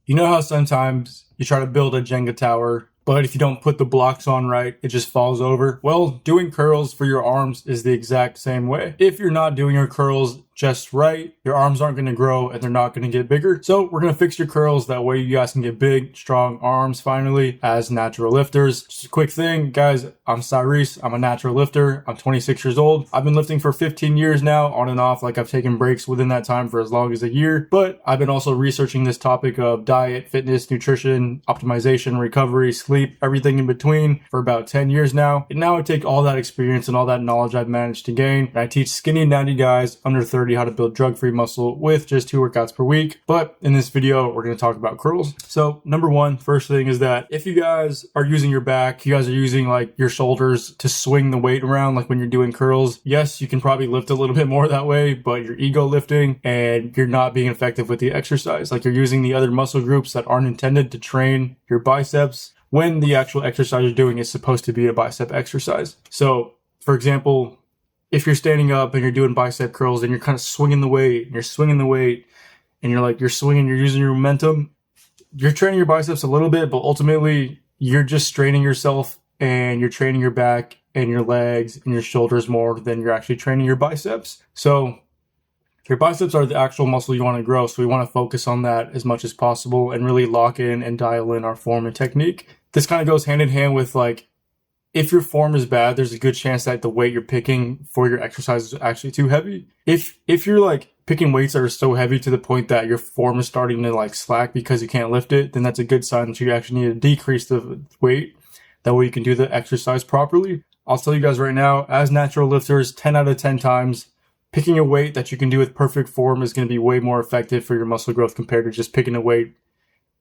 You know how sometimes you try to build a Jenga tower, but if you don't put the blocks on right, it just falls over? Well, doing curls for your arms is the exact same way. If you're not doing your curls just right, your arms aren't going to grow and they're not going to get bigger. So we're going to fix your curls. That way you guys can get big, strong arms finally as natural lifters. Just a quick thing, guys, I'm Cyrese. I'm a natural lifter. I'm 26 years old. I've been lifting for 15 years now, on and off. Like I've taken breaks within that time for as long as a year, but I've been also researching this topic of diet, fitness, nutrition, optimization, recovery, sleep, everything in between for about 10 years now. And now I take all that experience and all that knowledge I've managed to gain, and I teach skinny, natty guys under 30 how to build drug-free muscle with just 2 workouts per week. But in this video, we're going to talk about curls. So number one, first thing is that if you guys are using your back, you guys are using like your shoulders to swing the weight around, like when you're doing curls, yes, you can probably lift a little bit more that way, but you're ego lifting and you're not being effective with the exercise. Like you're using the other muscle groups that aren't intended to train your biceps when the actual exercise you're doing is supposed to be a bicep exercise. So for example, if you're standing up and you're doing bicep curls and you're kind of swinging the weight and you're swinging the weight and you're swinging, you're using your momentum, you're training your biceps a little bit, but ultimately you're just straining yourself and you're training your back and your legs and your shoulders more than you're actually training your biceps. So your biceps are the actual muscle you want to grow. So we want to focus on that as much as possible and really lock in and dial in our form and technique. This kind of goes hand in hand with like, if your form is bad, there's a good chance that the weight you're picking for your exercise is actually too heavy. If you're like picking weights that are so heavy to the point that your form is starting to like slack because you can't lift it, then that's a good sign that you actually need to decrease the weight. That way you can do the exercise properly. I'll tell you guys right now, as natural lifters, 10 out of 10 times, picking a weight that you can do with perfect form is going to be way more effective for your muscle growth compared to just picking a weight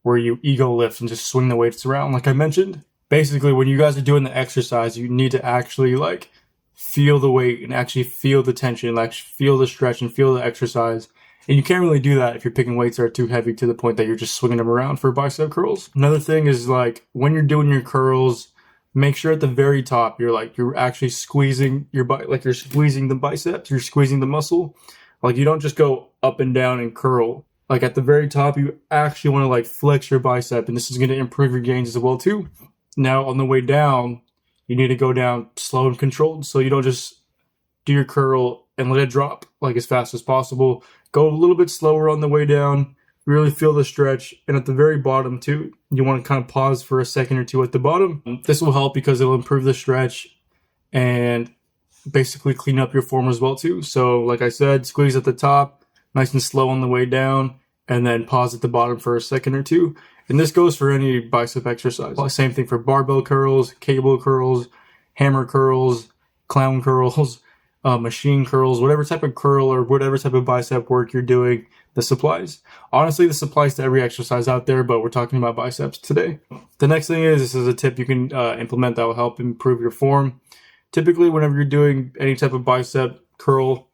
where you ego lift and just swing the weights around like I mentioned. Basically, when you guys are doing the exercise, you need to actually like feel the weight and actually feel the tension, like feel the stretch and feel the exercise. And you can't really do that if you're picking weights that are too heavy to the point that you're just swinging them around for bicep curls. Another thing is like when you're doing your curls, make sure at the very top you're actually squeezing your like you're squeezing the biceps, you're squeezing the muscle. Like you don't just go up and down and curl. Like at the very top, you actually want to like flex your bicep, and this is going to improve your gains as well too. Now, on the way down, you need to go down slow and controlled. So you don't just do your curl and let it drop like as fast as possible. Go a little bit slower on the way down. Really feel the stretch. And at the very bottom too, you want to kind of pause for a second or two at the bottom. This will help because it'll improve the stretch and basically clean up your form as well too. So like I said, squeeze at the top, nice and slow on the way down, and then pause at the bottom for a second or two. And this goes for any bicep exercise. Same thing for barbell curls, cable curls, hammer curls, clown curls, machine curls, whatever type of curl or whatever type of bicep work you're doing, this applies. Honestly, this applies to every exercise out there, but we're talking about biceps today. The next thing is, this is a tip you can implement that will help improve your form. Typically, whenever you're doing any type of bicep curl,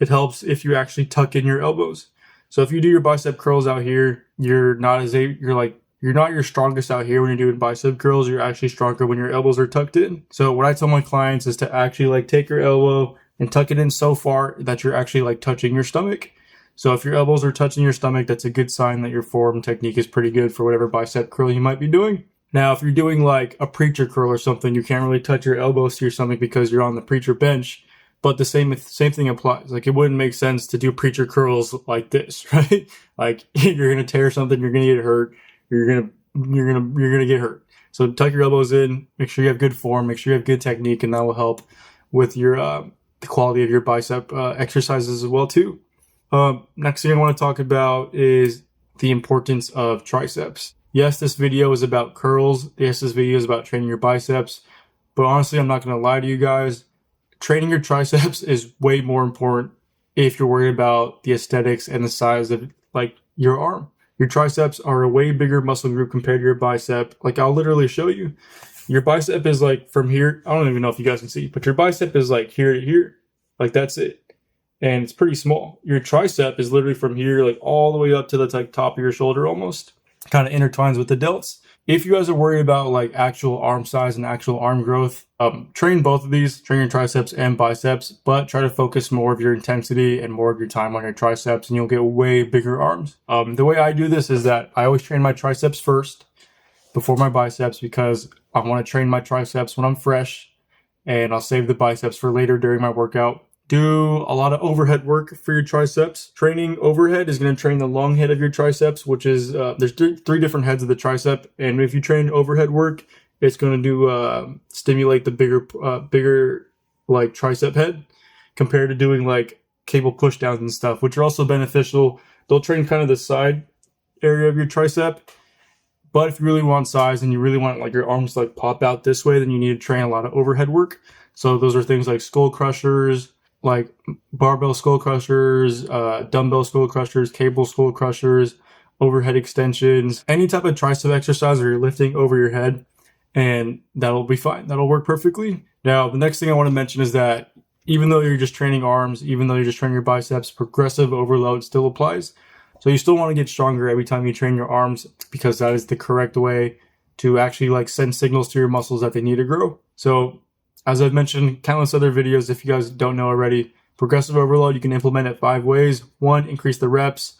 it helps if you actually tuck in your elbows. So if you do your bicep curls out here, you're not your strongest out here when you're doing bicep curls. You're actually stronger when your elbows are tucked in. So what I tell my clients is to actually like take your elbow and tuck it in so far that you're actually like touching your stomach. So if your elbows are touching your stomach, that's a good sign that your form technique is pretty good for whatever bicep curl you might be doing. Now, if you're doing like a preacher curl or something, you can't really touch your elbows to your stomach because you're on the preacher bench. But the same thing applies. Like it wouldn't make sense to do preacher curls like this, right? Like you're gonna tear something, you're gonna get hurt, you're gonna get hurt. So tuck your elbows in, make sure you have good form, make sure you have good technique, and that will help with your the quality of your bicep exercises as well too. Next thing I want to talk about is the importance of triceps. Yes, this video is about curls. Yes, this video is about training your biceps. But honestly, I'm not gonna lie to you guys. Training your triceps is way more important if you're worried about the aesthetics and the size of like your arm. Your triceps are a way bigger muscle group compared to your bicep. Like I'll literally show you. Your bicep is like from here. I don't even know if you guys can see, but your bicep is like here to here. Like that's it. And it's pretty small. Your tricep is literally from here, like all the way up to the like top of your shoulder almost. kind of intertwines with the delts. If you guys are worried about like actual arm size and actual arm growth, train both of these, train your triceps and biceps, but try to focus more of your intensity and more of your time on your triceps, and you'll get way bigger arms. The way I do this is that I always train my triceps first before my biceps, because I want to train my triceps when I'm fresh, and I'll save the biceps for later during my workout. Do a lot of overhead work for your triceps. Training overhead is going to train the long head of your triceps, which is, there's three different heads of the tricep. And if you train overhead work, it's going to do, stimulate the bigger like tricep head compared to doing like cable pushdowns and stuff, which are also beneficial. They'll train kind of the side area of your tricep. But if you really want size and you really want like your arms like pop out this way, then you need to train a lot of overhead work. So those are things like skull crushers, like barbell skull crushers, dumbbell skull crushers, cable skull crushers, overhead extensions, any type of tricep exercise where you're lifting over your head, and that'll be fine. That'll work perfectly. Now, the next thing I want to mention is that even though you're just training arms, even though you're just training your biceps, progressive overload still applies. So you still want to get stronger every time you train your arms, because that is the correct way to actually like send signals to your muscles that they need to grow. So as I've mentioned countless other videos, if you guys don't know already, progressive overload you can implement it 5 ways. 1, increase the reps.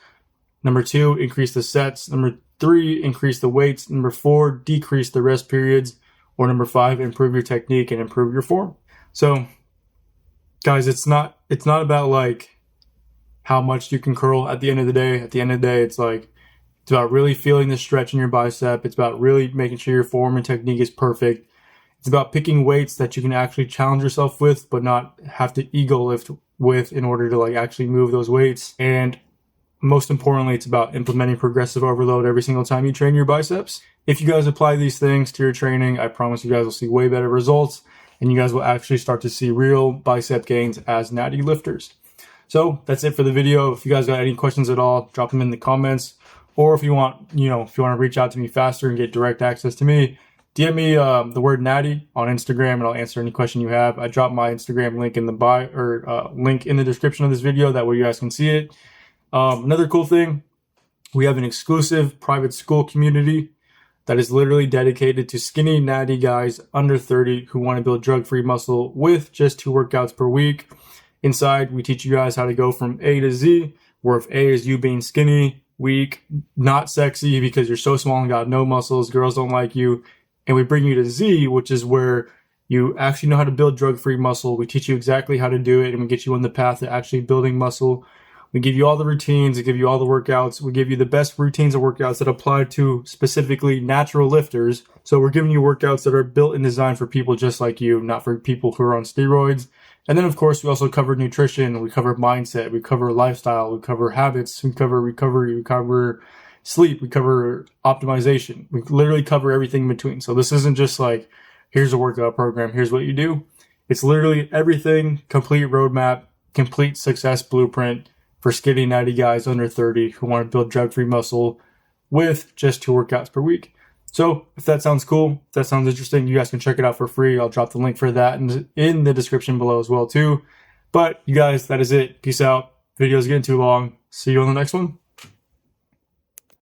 Number 2, increase the sets. Number 3, increase the weights. Number 4, decrease the rest periods. Or number 5, improve your technique and improve your form. So guys, it's not about like how much you can curl at the end of the day. At the end of the day, it's about really feeling the stretch in your bicep. It's about really making sure your form and technique is perfect. It's about picking weights that you can actually challenge yourself with, but not have to ego lift with in order to like actually move those weights. And most importantly, it's about implementing progressive overload every single time you train your biceps. If you guys apply these things to your training, I promise you guys will see way better results, and you guys will actually start to see real bicep gains as natty lifters. So that's it for the video. If you guys got any questions at all, drop them in the comments. Or if you want to reach out to me faster and get direct access to me, DM me the word natty on Instagram, and I'll answer any question you have. I dropped my Instagram link in the bio, or link in the description of this video. That way you guys can see it. Another cool thing, we have an exclusive private school community that is literally dedicated to skinny, natty guys under 30 who want to build drug-free muscle with just 2 workouts per week. Inside, we teach you guys how to go from A to Z, where if A is you being skinny, weak, not sexy because you're so small and got no muscles, girls don't like you, and we bring you to Z, which is where you actually know how to build drug-free muscle. We teach you exactly how to do it, and we get you on the path to actually building muscle. We give you all the routines, we give you all the workouts, we give you the best routines and workouts that apply to specifically natural lifters. So we're giving you workouts that are built and designed for people just like you, not for people who are on steroids. And then, of course, we also cover nutrition, we cover mindset, we cover lifestyle, we cover habits, we cover recovery, we cover sleep, we cover optimization. We literally cover everything in between. So this isn't just like, here's a workout program, here's what you do. It's literally everything, complete roadmap, complete success blueprint for skinny, natty guys under 30 who want to build drug-free muscle with just 2 workouts per week. So if that sounds cool, if that sounds interesting, you guys can check it out for free. I'll drop the link for that in the description below as well too. But you guys, that is it. Peace out. Video's getting too long. See you on the next one.